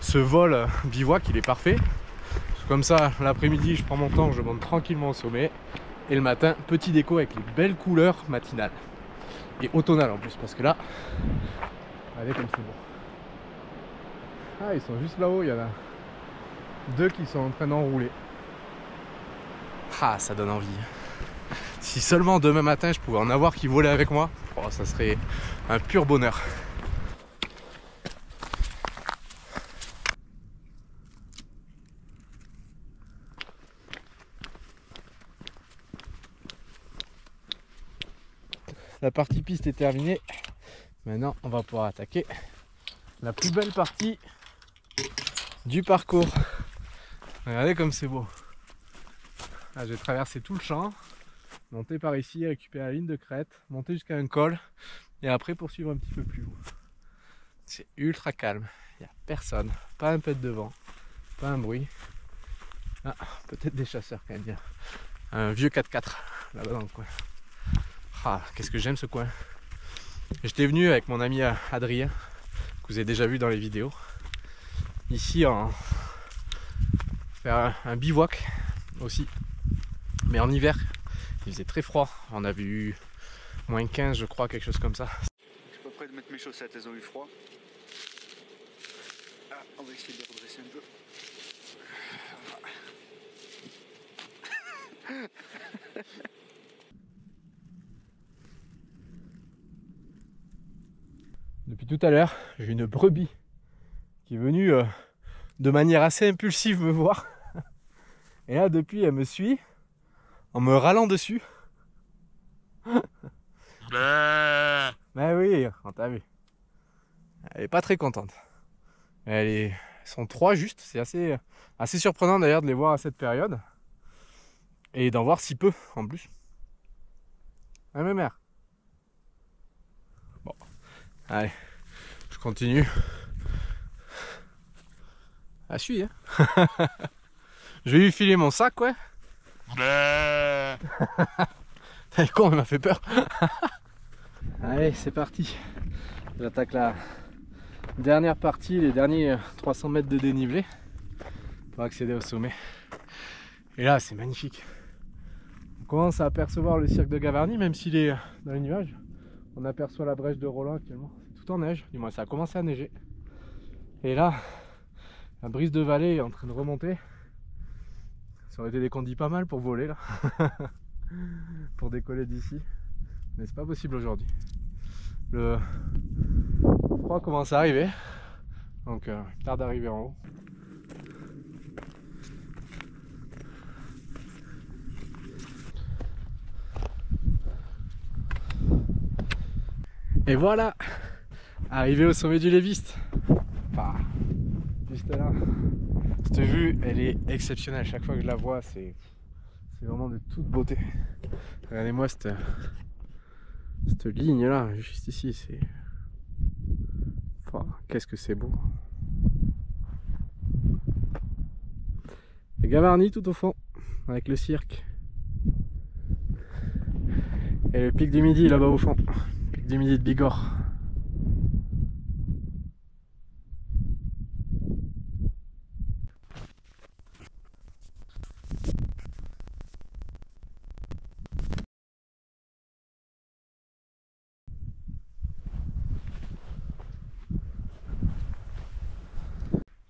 ce vol bivouac il est parfait. Comme ça, l'après-midi, je prends mon temps, je monte tranquillement au sommet. Et le matin, petit déco avec les belles couleurs matinales. Et automnales en plus, parce que là, regardez comme c'est beau. Ah, ils sont juste là-haut, il y en a deux qui sont en train d'enrouler. Ah, ça donne envie. Si seulement demain matin, je pouvais en avoir qui volaient avec moi, oh, ça serait un pur bonheur. La partie piste est terminée. Maintenant, on va pouvoir attaquer la plus belle partie du parcours. Regardez comme c'est beau. Là, j'ai traversé tout le champ, monter par ici, récupérer la ligne de crête, monter jusqu'à un col et après poursuivre un petit peu plus haut. C'est ultra calme, il n'y a personne, pas un pet de vent, pas un bruit. Ah, peut-être des chasseurs quand même bien. Un vieux 4x4 là-bas dans le coin. Ah, qu'est-ce que j'aime ce coin. J'étais venu avec mon ami Adrien, que vous avez déjà vu dans les vidéos, ici faire un bivouac aussi, mais en hiver. Il faisait très froid, on avait eu moins 15 je crois, quelque chose comme ça. Je suis pas prêt de mettre mes chaussettes, elles ont eu froid. Ah, on va essayer de les redresser un peu. Depuis tout à l'heure, j'ai une brebis qui est venue de manière assez impulsive me voir. Et là, depuis, elle me suit en me râlant dessus. Mais oui, on t'a vu. Elle est pas très contente. Elles sont trois juste. C'est assez surprenant d'ailleurs de les voir à cette période. Et d'en voir si peu en plus. Ah, ma mère. Bon, allez, je continue. Ah, suis, hein. Je vais lui filer mon sac, ouais. T'as le con, il m'a fait peur. Allez, c'est parti. J'attaque la dernière partie, les derniers 300 mètres de dénivelé pour accéder au sommet. Et là, c'est magnifique. On commence à apercevoir le cirque de Gavarnie, même s'il est dans les nuages. On aperçoit la brèche de Roland actuellement. C'est tout en neige, du moins ça a commencé à neiger. Et là, la brise de vallée est en train de remonter. Ça aurait été des conditions pas mal pour voler là. Pour décoller d'ici. Mais c'est pas possible aujourd'hui. Le froid commence à arriver. Donc il tarde d'arriver en haut. Et voilà, arrivé au sommet du Léviste. Enfin, juste là. Cette vue, elle est exceptionnelle. Chaque fois que je la vois, c'est vraiment de toute beauté. Regardez-moi cette ligne là, juste ici. C'est, enfin, qu'est-ce que c'est beau. Et Gavarnie tout au fond, avec le cirque. Et le pic du Midi là-bas au fond. Pic du Midi de Bigorre.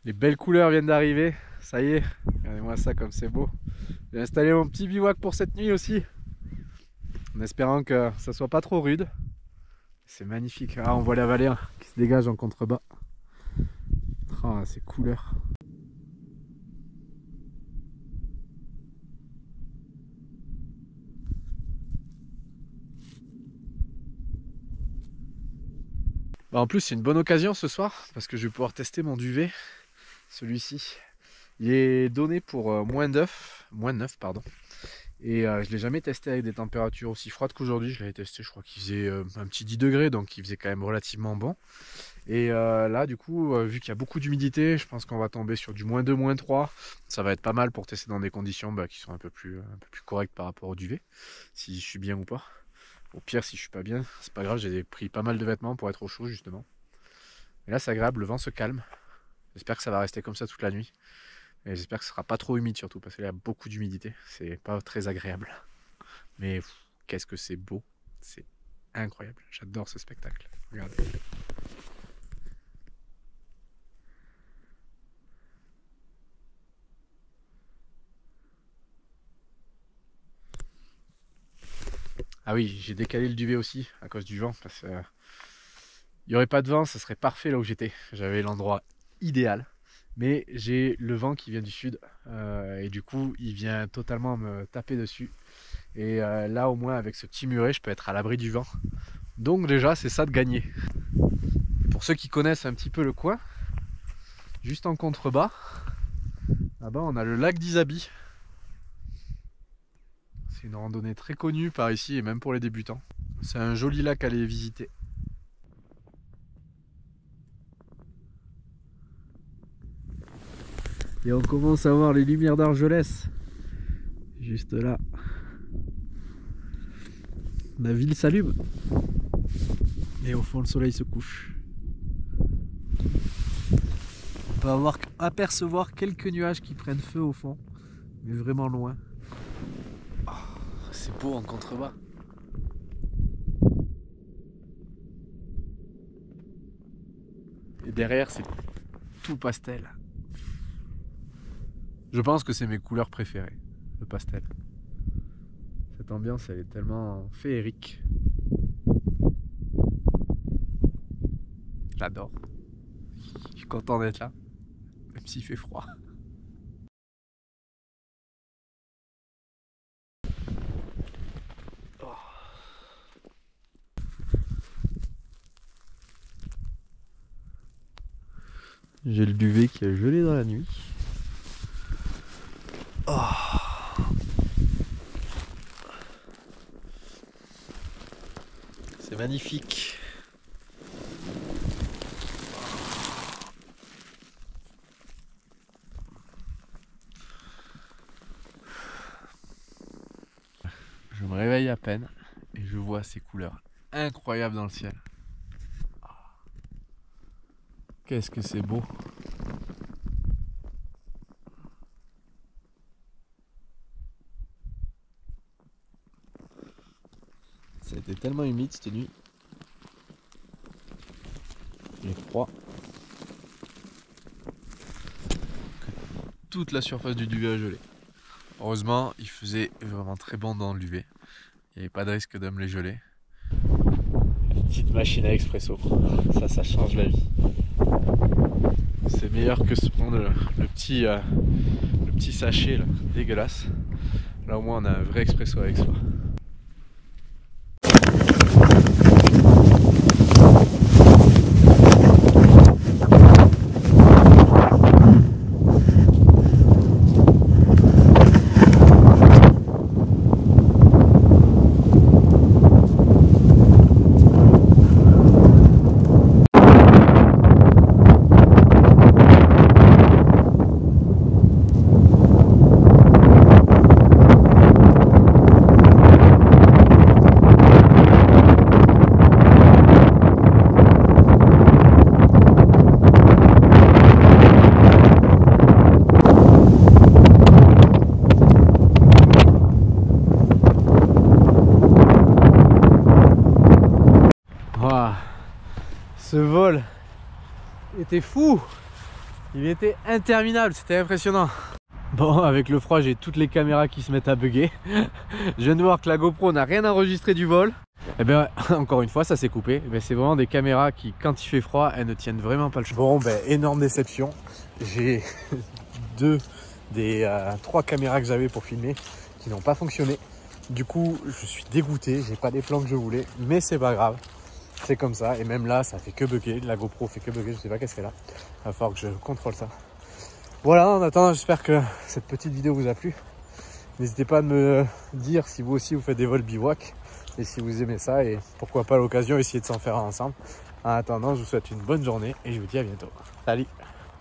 Les belles couleurs viennent d'arriver, ça y est, regardez-moi ça comme c'est beau. J'ai installé mon petit bivouac pour cette nuit aussi, en espérant que ça soit pas trop rude. C'est magnifique, ah, on voit la vallée qui se dégage en contrebas. Ah, ces couleurs. Bah en plus c'est une bonne occasion ce soir, parce que je vais pouvoir tester mon duvet, celui-ci. Il est donné pour moins 9, pardon. Et je l'ai jamais testé avec des températures aussi froides qu'aujourd'hui. Je l'avais testé, je crois qu'il faisait un petit 10 degrés, donc il faisait quand même relativement bon. Et là du coup, vu qu'il y a beaucoup d'humidité, je pense qu'on va tomber sur du moins 2, moins 3. Ça va être pas mal pour tester dans des conditions qui sont un peu plus correctes par rapport au duvet, si je suis bien ou pas. Au pire, si je suis pas bien, c'est pas grave, j'ai pris pas mal de vêtements pour être au chaud justement. Et là c'est agréable, le vent se calme. J'espère que ça va rester comme ça toute la nuit. Et j'espère que ce sera pas trop humide surtout, parce qu'il y a beaucoup d'humidité. C'est pas très agréable. Mais qu'est-ce que c'est beau. C'est incroyable. J'adore ce spectacle. Regardez. Ah oui, j'ai décalé le duvet aussi à cause du vent, parce que il n'y aurait pas de vent, ça serait parfait là où j'étais. J'avais l'endroit idéal, mais j'ai le vent qui vient du sud et du coup il vient totalement me taper dessus. Et là au moins avec ce petit muret, je peux être à l'abri du vent. Donc déjà c'est ça de gagner. Et pour ceux qui connaissent un petit peu le coin, juste en contrebas, là-bas on a le lac d'Isabi. C'est une randonnée très connue par ici et même pour les débutants. C'est un joli lac à aller visiter. Et on commence à voir les lumières d'Argelès. Juste là. La ville s'allume. Et au fond le soleil se couche. On peut apercevoir quelques nuages qui prennent feu au fond. Mais vraiment loin. C'est beau en contrebas. Et derrière c'est tout pastel. Je pense que c'est mes couleurs préférées, le pastel. Cette ambiance elle est tellement féerique. J'adore. Je suis content d'être là, même s'il fait froid. J'ai le duvet qui a gelé dans la nuit. Oh. C'est magnifique. Je me réveille à peine et je vois ces couleurs incroyables dans le ciel. Qu'est-ce que c'est beau! Ça a été tellement humide cette nuit. Il est froid. Toute la surface du duvet a gelé. Heureusement, il faisait vraiment très bon dans le duvet. Il n'y avait pas de risque de me les geler. Une petite machine à expresso. Ça change la vie. C'est meilleur que se prendre le petit sachet là, dégueulasse. Là au moins on a un vrai expresso avec soi. Ce vol était fou, il était interminable, c'était impressionnant. Bon, avec le froid, j'ai toutes les caméras qui se mettent à bugger. Je viens de voir que la GoPro n'a rien enregistré du vol. Et bien, encore une fois, ça s'est coupé. C'est vraiment des caméras qui, quand il fait froid, elles ne tiennent vraiment pas le choc. Bon, énorme déception. J'ai deux des 3 caméras que j'avais pour filmer qui n'ont pas fonctionné. Du coup, je suis dégoûté, j'ai pas les plans que je voulais, mais c'est pas grave. C'est comme ça, et même là ça fait que bugger, la GoPro fait que bugger, je sais pas qu'est-ce qu'elle a. Il va falloir que je contrôle ça. Voilà, en attendant, j'espère que cette petite vidéo vous a plu. N'hésitez pas à me dire si vous aussi vous faites des vols bivouac et si vous aimez ça, et pourquoi pas à l'occasion essayer de s'en faire un ensemble. En attendant, je vous souhaite une bonne journée et je vous dis à bientôt. Salut!